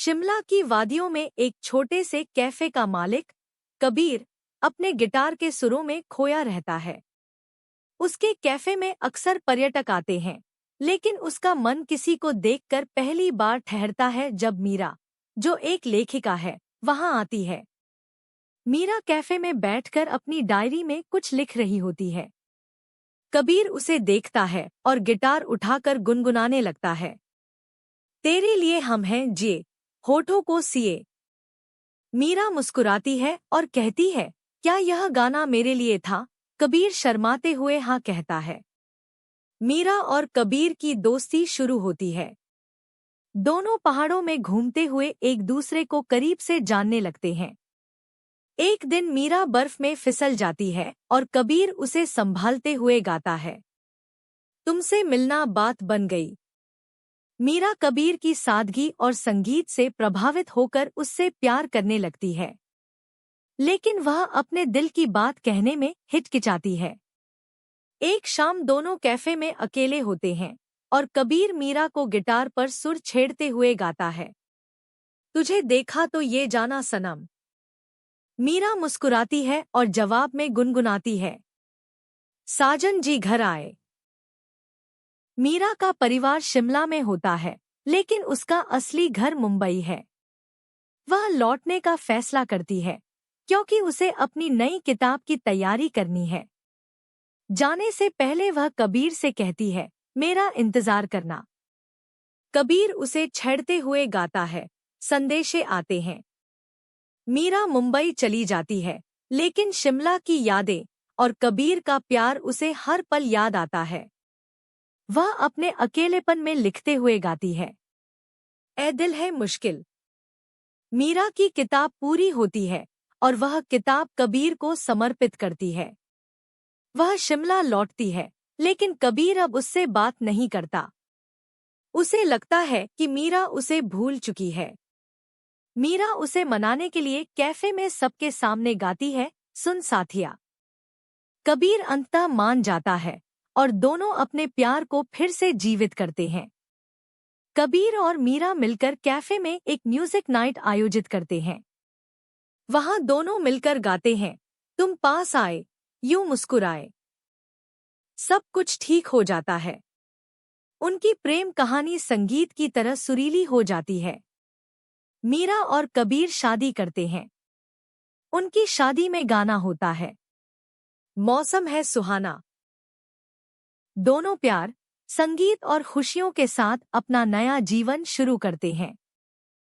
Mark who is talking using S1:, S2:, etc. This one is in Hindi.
S1: शिमला की वादियों में एक छोटे से कैफे का मालिक कबीर अपने गिटार के सुरों में खोया रहता है। उसके कैफे में अक्सर पर्यटक आते हैं, लेकिन उसका मन किसी को देखकर पहली बार ठहरता है जब मीरा, जो एक लेखिका है, वहां आती है। मीरा कैफे में बैठकर अपनी डायरी में कुछ लिख रही होती है। कबीर उसे देखता है और गिटार उठाकर गुनगुनाने लगता है। तेरे लिए हम हैं जिए, होठों को सिए। मीरा मुस्कुराती है और कहती है, क्या यह गाना मेरे लिए था? कबीर शर्माते हुए हाँ कहता है। मीरा और कबीर की दोस्ती शुरू होती है। दोनों पहाड़ों में घूमते हुए एक दूसरे को करीब से जानने लगते हैं। एक दिन मीरा बर्फ में फिसल जाती है और कबीर उसे संभालते हुए गाता है, तुमसे मिलना बात बन गई। मीरा कबीर की सादगी और संगीत से प्रभावित होकर उससे प्यार करने लगती है, लेकिन वह अपने दिल की बात कहने में हिचकिचाती है। एक शाम दोनों कैफे में अकेले होते हैं और कबीर मीरा को गिटार पर सुर छेड़ते हुए गाता है, तुझे देखा तो ये जाना सनम। मीरा मुस्कुराती है और जवाब में गुनगुनाती है, साजन जी घर आए। मीरा का परिवार शिमला में होता है, लेकिन उसका असली घर मुंबई है। वह लौटने का फैसला करती है, क्योंकि उसे अपनी नई किताब की तैयारी करनी है। जाने से पहले वह कबीर से कहती है, मेरा इंतजार करना। कबीर उसे छेड़ते हुए गाता है, संदेशे आते हैं। मीरा मुंबई चली जाती है, लेकिन शिमला की यादें और कबीर का प्यार उसे हर पल याद आता है। वह अपने अकेलेपन में लिखते हुए गाती है, ए दिल है मुश्किल। मीरा की किताब पूरी होती है और वह किताब कबीर को समर्पित करती है। वह शिमला लौटती है, लेकिन कबीर अब उससे बात नहीं करता। उसे लगता है कि मीरा उसे भूल चुकी है। मीरा उसे मनाने के लिए कैफे में सबके सामने गाती है, सुन साथिया। कबीर अंततः मान जाता है और दोनों अपने प्यार को फिर से जीवित करते हैं। कबीर और मीरा मिलकर कैफे में एक म्यूजिक नाइट आयोजित करते हैं। वहां दोनों मिलकर गाते हैं, तुम पास आए, यूं मुस्कुराए। सब कुछ ठीक हो जाता है। उनकी प्रेम कहानी संगीत की तरह सुरीली हो जाती है। मीरा और कबीर शादी करते हैं। उनकी शादी में गाना होता है, मौसम है सुहाना। दोनों प्यार, संगीत और खुशियों के साथ अपना नया जीवन शुरू करते हैं।